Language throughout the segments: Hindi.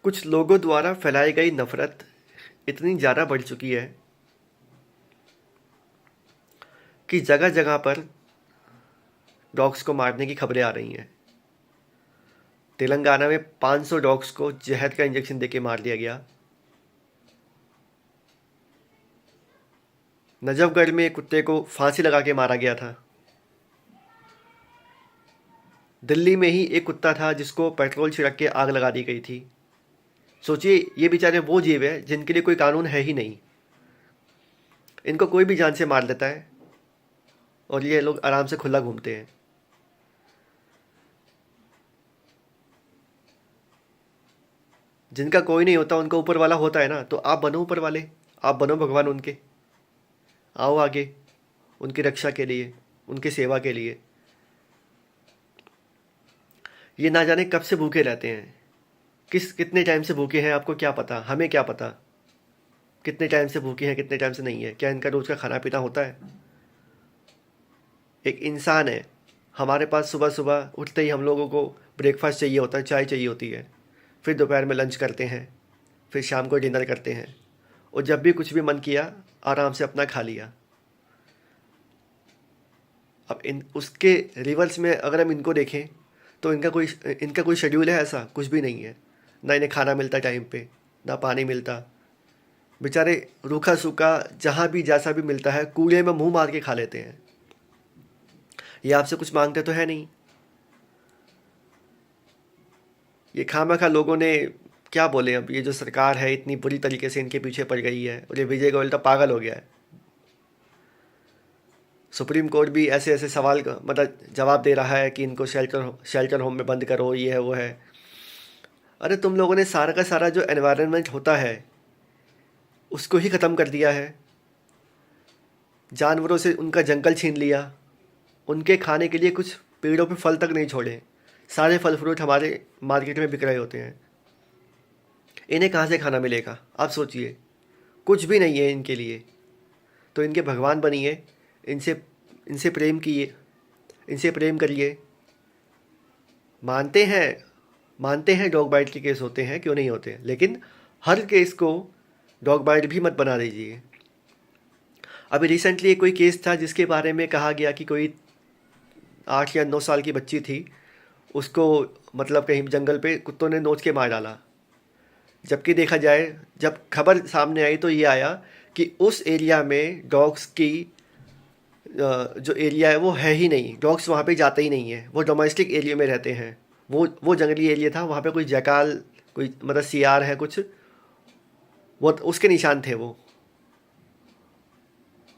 कुछ लोगों द्वारा फैलाई गई नफरत इतनी ज़्यादा बढ़ चुकी है कि जगह जगह पर डॉग्स को मारने की खबरें आ रही हैं। तेलंगाना में 500 डॉग्स को जहर का इंजेक्शन देके मार दिया गया। नजफगढ़ में एक कुत्ते को फांसी लगा के मारा गया था। दिल्ली में ही एक कुत्ता था जिसको पेट्रोल छिड़क के आग लगा दी गई थी। सोचिए, ये बेचारे वो जीव है जिनके लिए कोई कानून है ही नहीं। इनको कोई भी जान से मार देता है और ये लोग आराम से खुला घूमते हैं। जिनका कोई नहीं होता उनका ऊपर वाला होता है ना, तो आप बनो ऊपर वाले, आप बनो भगवान उनके। आओ आगे उनकी रक्षा के लिए, उनकी सेवा के लिए। ये ना जाने कब से भूखे रहते हैं, कितने टाइम से भूखे हैं आपको क्या पता, हमें क्या पता कितने टाइम से भूखे हैं कितने टाइम से नहीं है। क्या इनका रोज का खाना पीना होता है? एक इंसान है, हमारे पास सुबह सुबह उठते ही हम लोगों को ब्रेकफास्ट चाहिए होता है, चाय चाहिए होती है, फिर दोपहर में लंच करते हैं, फिर शाम को डिनर करते हैं, और जब भी कुछ भी मन किया आराम से अपना खा लिया। अब इन उसके रिवर्स में अगर हम इनको देखें तो इनका कोई शेड्यूल है? ऐसा कुछ भी नहीं है। ना इन्हें खाना मिलता टाइम पे, ना पानी मिलता। बेचारे रूखा सूखा जहाँ भी जैसा भी मिलता है कूड़े में मुंह मार के खा लेते हैं। ये आपसे कुछ मांगते तो है नहीं। ये खामखा लोगों ने क्या बोले, अब ये जो सरकार है इतनी बुरी तरीके से इनके पीछे पड़ गई है, और ये विजय गोयल तो पागल हो गया है। सुप्रीम कोर्ट भी ऐसे ऐसे सवाल मतलब जवाब दे रहा है कि इनको शेल्टर होम में बंद करो, ये है वो है। अरे तुम लोगों ने सारा का सारा जो एनवायरनमेंट होता है उसको ही ख़त्म कर दिया है। जानवरों से उनका जंगल छीन लिया, उनके खाने के लिए कुछ पेड़ों पे फल तक नहीं छोड़े। सारे फल फ्रूट हमारे मार्केट में बिक रहे होते हैं। इन्हें कहाँ से खाना मिलेगा आप सोचिए। कुछ भी नहीं है इनके लिए। तो इनके भगवान बनिए, इनसे इनसे प्रेम किए, इनसे प्रेम करिए। मानते हैं डॉग बाइट के केस होते हैं, क्यों नहीं होते, लेकिन हर केस को डॉग बाइट भी मत बना दीजिए। अभी रिसेंटली कोई केस था जिसके बारे में कहा गया कि कोई 8 या 9 साल की बच्ची थी, उसको मतलब कहीं जंगल पे कुत्तों ने नोच के मार डाला। जबकि देखा जाए, जब खबर सामने आई तो ये आया कि उस एरिया में डॉग्स की जो एरिया है वो है ही नहीं। डॉग्स वहाँ पे जाते ही नहीं है, वो डोमेस्टिक एरिया में रहते हैं। वो जंगली एरिया था, वहाँ पे कोई जैकाल, कोई मतलब सियार है कुछ, वो उसके निशान थे। वो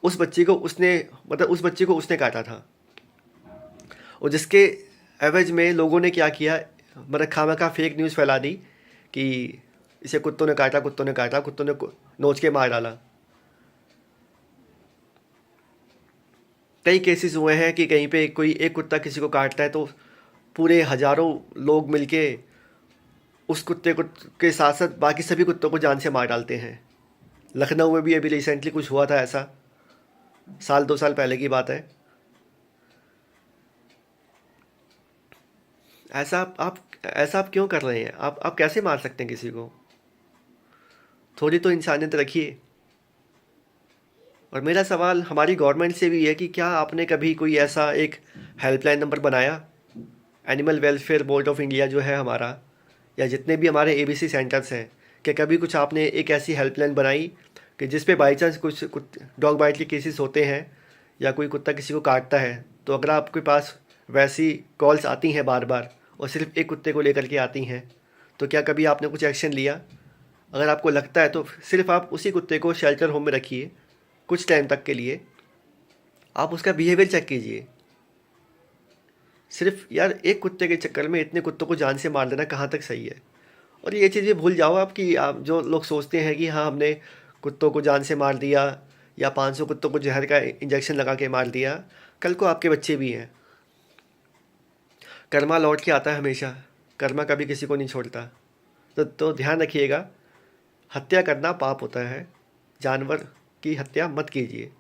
उस बच्ची को उसने काटा था। और जिसके एवज में लोगों ने क्या किया, मतलब खामखा फेक न्यूज़ फैला दी कि इसे कुत्तों ने काटा, कुत्तों ने नोच के मार डाला। कई केसेस हुए हैं कि कहीं पे कोई एक कुत्ता किसी को काटता है तो पूरे हज़ारों लोग मिलके उस कुत्ते को के साथ साथ बाकी सभी कुत्तों को जान से मार डालते हैं। लखनऊ में भी अभी रिसेंटली कुछ हुआ था ऐसा, 1-2 साल पहले की बात है। ऐसा आप क्यों कर रहे हैं? आप कैसे मार सकते हैं किसी को? थोड़ी तो इंसानियत रखिए। और मेरा सवाल हमारी गवर्नमेंट से भी है कि क्या आपने कभी कोई ऐसा एक हेल्पलाइन नंबर बनाया? Animal welfare board of India जो है हमारा, या जितने भी हमारे एबीसी सेंटर्स हैं, क्या कभी कुछ आपने एक ऐसी हेल्पलाइन बनाई कि जिस पे बाई चांस कुछ डॉग बाइट के केसेस होते हैं या कोई कुत्ता किसी को काटता है, तो अगर आपके पास वैसी कॉल्स आती हैं बार बार और सिर्फ एक कुत्ते को लेकर के आती हैं, तो क्या कभी आपने कुछ एक्शन लिया? अगर आपको लगता है तो सिर्फ आप उसी कुत्ते को शेल्टर होम में रखिए कुछ टाइम तक के लिए, आप उसका बिहेवियर चेक कीजिए। सिर्फ यार एक कुत्ते के चक्कर में इतने कुत्तों को जान से मार देना कहाँ तक सही है? और ये चीज़ें भूल जाओ आप जो लोग सोचते हैं कि हाँ हमने कुत्तों को जान से मार दिया या 500 कुत्तों को जहर का इंजेक्शन लगा के मार दिया, कल को आपके बच्चे भी हैं। कर्मा लौट के आता है हमेशा, कर्मा कभी किसी को नहीं छोड़ता। तो ध्यान रखिएगा, हत्या करना पाप होता है, जानवर की हत्या मत कीजिए।